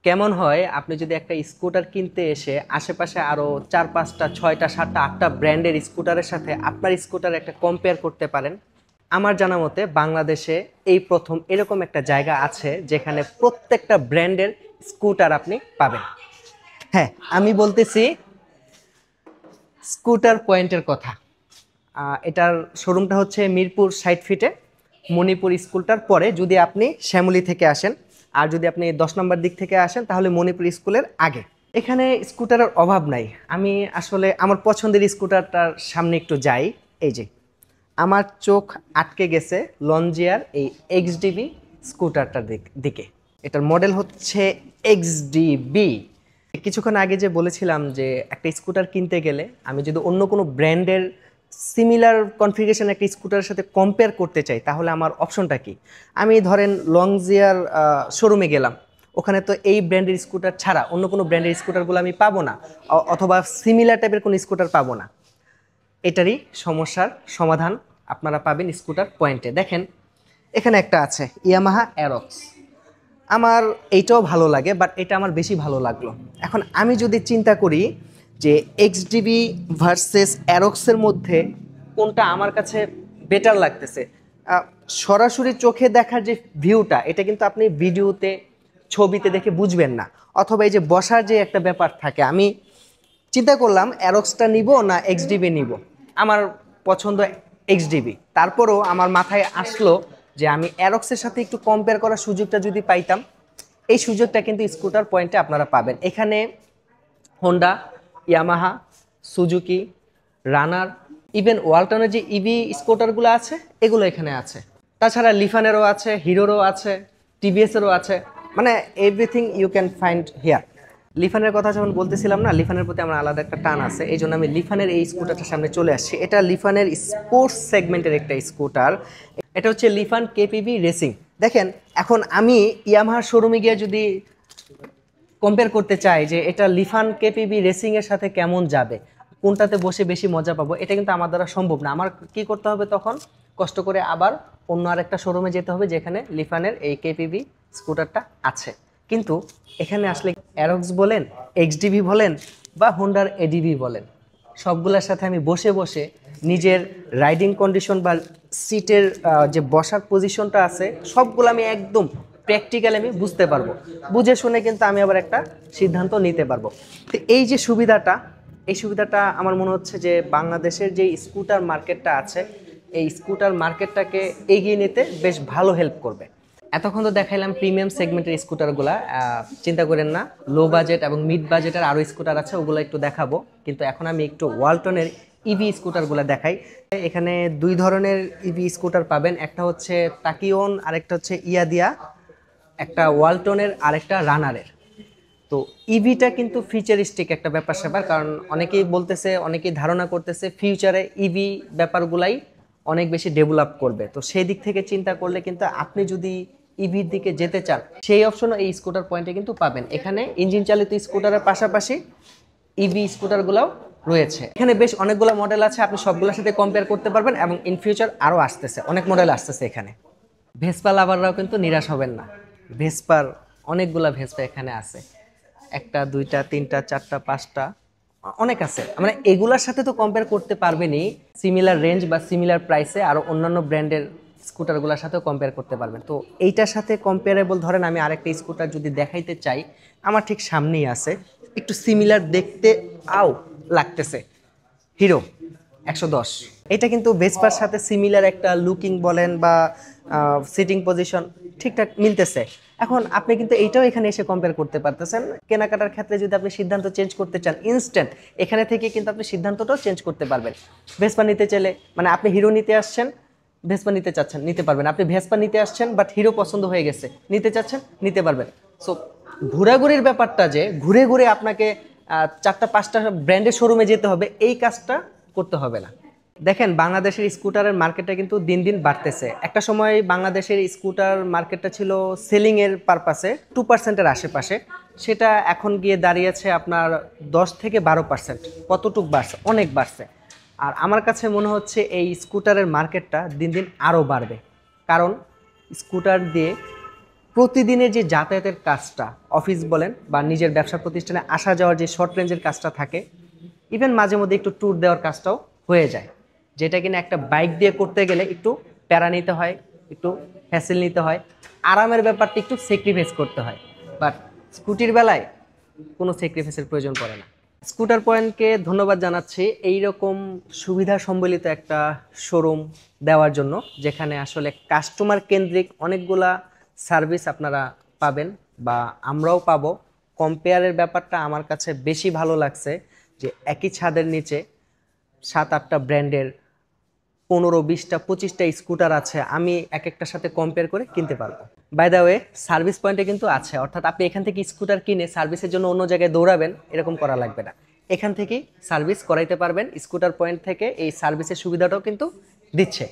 কেমন হয় আপনি যদি একটা স্কুটার কিনতে এসে আশেপাশে আরও 4-5টা 6টা 7টা 8টা ব্র্যান্ডের স্কুটারের সাথে আপনার স্কুটার একটা কম্পেয়ার করতে পারেন। আমার জানা মতে বাংলাদেশে এই প্রথম এরকম একটা জায়গা আছে যেখানে প্রত্যেকটা ব্র্যান্ডের স্কুটার আপনি পাবেন। হ্যাঁ, আমি বলতেছি স্কুটার পয়েন্টের কথা। এটার শোরুমটা হচ্ছে মিরপুর 60 ফিটে মণিপুর স্কুলটার পরে যদি আপনি শ্যামলী থেকে আসেন, আর যদি আপনি 10 নম্বর দিক থেকে আসেন তাহলে মণিপুর স্কুলের আগে। এখানে স্কুটারের অভাব নাই। আমি আসলে আমার পছন্দের স্কুটারটার সামনে একটু যাই। এই যে আমার চোখ আটকে গেছে লঞ্জিয়ার এই এক্সডিবি স্কুটারটার দিকে। এটার মডেল হচ্ছে এক্সডিবি। কিছুক্ষণ আগে যে বলেছিলাম যে একটা স্কুটার কিনতে গেলে আমি যদি অন্য কোনো ব্র্যান্ডের সিমিলার কনফিগারেশন একটা স্কুটারের সাথে কম্পেয়ার করতে চাই তাহলে আমার অপশনটা কি? আমি ধরেন লংজিয়ার শোরুমে গেলাম, ওখানে তো এই ব্র্যান্ডের স্কুটার ছাড়া অন্য কোনো ব্র্যান্ডের স্কুটারগুলো আমি পাবো না, অথবা সিমিলার টাইপের কোনো স্কুটার পাবো না। এটারই সমস্যার সমাধান আপনারা পাবেন স্কুটার পয়েন্টে। দেখেন এখানে একটা আছে ইয়ামাহা অ্যারক্স। আমার এইটাও ভালো লাগে, বাট এটা আমার বেশি ভালো লাগলো। এখন আমি যদি চিন্তা করি যে এক্সডিবি ভার্সেস অ্যারক্সের মধ্যে কোনটা আমার কাছে বেটার লাগতেছে, সরাসরি চোখে দেখার যে ভিউটা এটা কিন্তু আপনি ভিডিওতে ছবিতে দেখে বুঝবেন না, অথবা এই যে বসার যে একটা ব্যাপার থাকে। আমি চিন্তা করলাম অ্যারক্সটা নিব না এক্সডিবি নিব। আমার পছন্দ এক্সডিবি। তারপরও আমার মাথায় আসলো যে আমি অ্যারক্সের সাথে একটু কম্পেয়ার করার সুযোগটা যদি পাইতাম। এই সুযোগটা কিন্তু স্কুটার পয়েন্টে আপনারা পাবেন। এখানে হোন্ডা, ইয়ামাহা, সুজুকি, রানার, ইভেন ওয়ালটনের যে ইভি স্কুটারগুলো আছে এগুলো এখানে আছে। তাছাড়া লিফানেরও আছে, হিরোরও আছে, টিভিএসেরও আছে, মানে everything you can find here. লিফানের কথা যখন বলতেছিলাম না, লিফানের প্রতি আমার আলাদা একটা টান আছে, এই জন্য আমি লিফানের এই স্কুটারটার সামনে চলে আসছি। এটা লিফানের স্পোর্টস সেগমেন্টের একটা স্কুটার। এটা হচ্ছে লিফান কেপিভি রেসিং। দেখেন এখন আমি ইয়ামাহার শোরুমে গিয়ে যদি কম্পেয়ার করতে চাই যে এটা লিফান কেপিভি রেসিংয়ের সাথে কেমন যাবে, কোনটাতে বসে বেশি মজা পাবো, এটা কিন্তু আমার দ্বারা সম্ভব না। আমার কি করতে হবে তখন? কষ্ট করে আবার অন্য আরেকটা শোরুমে যেতে হবে যেখানে লিফানের এই কেপিভি স্কুটারটা আছে। কিন্তু এখানে আসলে অ্যারক্স বলেন, এক্সডিবি বলেন বা হোন্ডার এডিবি বলেন, সবগুলোর সাথে আমি বসে বসে নিজের রাইডিং কন্ডিশন বা সিটের যে বসার পজিশনটা আছে সবগুলো আমি একদম প্র্যাকটিক্যালি আমি বুঝতে পারবো। বুঝে শুনে কিন্তু আমি আবার একটা সিদ্ধান্ত নিতে পারবো। তো এই যে সুবিধাটা, এই সুবিধাটা আমার মনে হচ্ছে যে বাংলাদেশের যে স্কুটার মার্কেটটা আছে এই স্কুটার মার্কেটটাকে এগিয়ে নিতে বেশ ভালো হেল্প করবে। এতক্ষণ তো দেখাইলাম প্রিমিয়াম সেগমেন্টের স্কুটারগুলা, চিন্তা করেন না, লো বাজেট এবং মিড বাজেটের আরও স্কুটার আছে, ওগুলো একটু দেখাবো। কিন্তু এখন আমি একটু ওয়ালটনের ইভি স্কুটারগুলো দেখাই। এখানে দুই ধরনের ইভি স্কুটার পাবেন, একটা হচ্ছে তাকিওন আরেকটা হচ্ছে ইয়াদিয়া, একটা ওয়ালটনের আরেকটা রানারের। তো ইভিটা কিন্তু ফিউচারিস্টিক একটা ব্যাপার স্যাপার, কারণ অনেকেই বলতেছে, অনেকেই ধারণা করতেছে ফিউচারে ইভি ব্যাপারগুলাই অনেক বেশি ডেভেলপ করবে। তো সেই দিক থেকে চিন্তা করলে কিন্তু আপনি যদি ইভির দিকে যেতে চান সেই অপশনও এই স্কুটার পয়েন্টে কিন্তু পাবেন। এখানে ইঞ্জিন চালিত স্কুটারের পাশাপাশি ইভি স্কুটারগুলোও রয়েছে। এখানে বেশ অনেকগুলো মডেল আছে, আপনি সবগুলোর সাথে কম্পেয়ার করতে পারবেন এবং ইন ফিউচার আরও আসতেছে, অনেক মডেল আসতেছে এখানে। ভেসপা লাভাররাও কিন্তু নিরাশ হবেন না, ভেসপার অনেকগুলা ভেসপা এখানে আছে, একটা দুইটা তিনটা চারটা পাঁচটা অনেক আছে। মানে এগুলার সাথে তো কম্পেয়ার করতে পারবেনই, সিমিলার রেঞ্জ বা সিমিলার প্রাইসে আরও অন্যান্য ব্র্যান্ডের স্কুটারগুলোর সাথেও কম্পেয়ার করতে পারবেন। তো এইটার সাথে কম্পেয়ারেবল ধরেন আমি আরেকটা স্কুটার যদি দেখাইতে চাই, আমার ঠিক সামনেই আছে, একটু সিমিলার দেখতে আও লাগতেছে, হিরো 110। এটা কিন্তু ভেসপার সাথে সিমিলার একটা লুকিং বলেন বা সিটিং পজিশন ঠিকঠাক মিলতেছে। এখন আপনি কিন্তু এইটাও এখানে এসে কম্পেয়ার করতে পারতেছেন। কেনাকাটার ক্ষেত্রে যদি আপনি সিদ্ধান্ত চেঞ্জ করতে চান ইনস্ট্যান্ট এখানে থেকে কিন্তু আপনি সিদ্ধান্তটাও চেঞ্জ করতে পারবেন। ভেসপা নিতে চাইলে, মানে আপনি হিরো নিতে আসছেন, ভেসপা নিতে চাচ্ছেন নিতে পারবেন, আপনি ভেসপা নিতে আসছেন বাট হিরো পছন্দ হয়ে গেছে, নিতে চাচ্ছেন নিতে পারবেন। সো ঘোরাঘুরির ব্যাপারটা যে ঘুরে ঘুরে আপনাকে 4টা-5টা ব্র্যান্ডের শোরুমে যেতে হবে এই কাজটা করতে হবে না। দেখেন বাংলাদেশের স্কুটারের মার্কেটটা কিন্তু দিন দিন বাড়তেছে। একটা সময় বাংলাদেশের স্কুটার মার্কেটটা ছিল সেলিংয়ের পারপাসে 2%-এর আশেপাশে, সেটা এখন গিয়ে দাঁড়িয়েছে আপনার 10-12%। কতটুক বাড়ছে? অনেক বাড়ছে। আর আমার কাছে মনে হচ্ছে এই স্কুটারের মার্কেটটা দিন দিন আরও বাড়বে, কারণ স্কুটার দিয়ে প্রতিদিনের যে যাতায়াতের কাজটা, অফিস বলেন বা নিজের ব্যবসা প্রতিষ্ঠানে আসা যাওয়ার যে শর্ট রেঞ্জের কাজটা থাকে, ইভেন মাঝে মধ্যে একটু ট্যুর দেওয়ার কাজটাও হয়ে যায়, যেটা কিনা একটা বাইক দিয়ে করতে গেলে একটু প্যারা নিতে হয়, একটু হ্যাসেল নিতে হয়, আরামের ব্যাপারটা একটু স্যাক্রিফাইস করতে হয়। বাট স্কুটির বেলায় কোনো স্যাক্রিফাইসের প্রয়োজন পড়ে না। স্কুটার পয়েন্টকে ধন্যবাদ জানাচ্ছি এইরকম সুবিধা সম্বলিত একটা শোরুম দেওয়ার জন্য, যেখানে আসলে কাস্টমার কেন্দ্রিক অনেকগুলা সার্ভিস আপনারা পাবেন বা আমরাও পাবো। কম্পেয়ারের ব্যাপারটা আমার কাছে বেশি ভালো লাগছে, যে একই ছাদের নিচে 7-8টা ব্র্যান্ডের 15-20-25টা স্কুটার আছে, আমি এক একটার সাথে কম্পেয়ার করে কিনতে পারবো। বাই দ্য ওয়ে, সার্ভিস পয়েন্টে কিন্তু আছে, অর্থাৎ আপনি এখান থেকে স্কুটার কিনে সার্ভিসের জন্য অন্য জায়গায় দৌড়াবেন এরকম করা লাগবে না, এখান থেকেই সার্ভিস করাইতে পারবেন। স্কুটার পয়েন্ট থেকে এই সার্ভিসের সুবিধাটাও কিন্তু দিচ্ছে।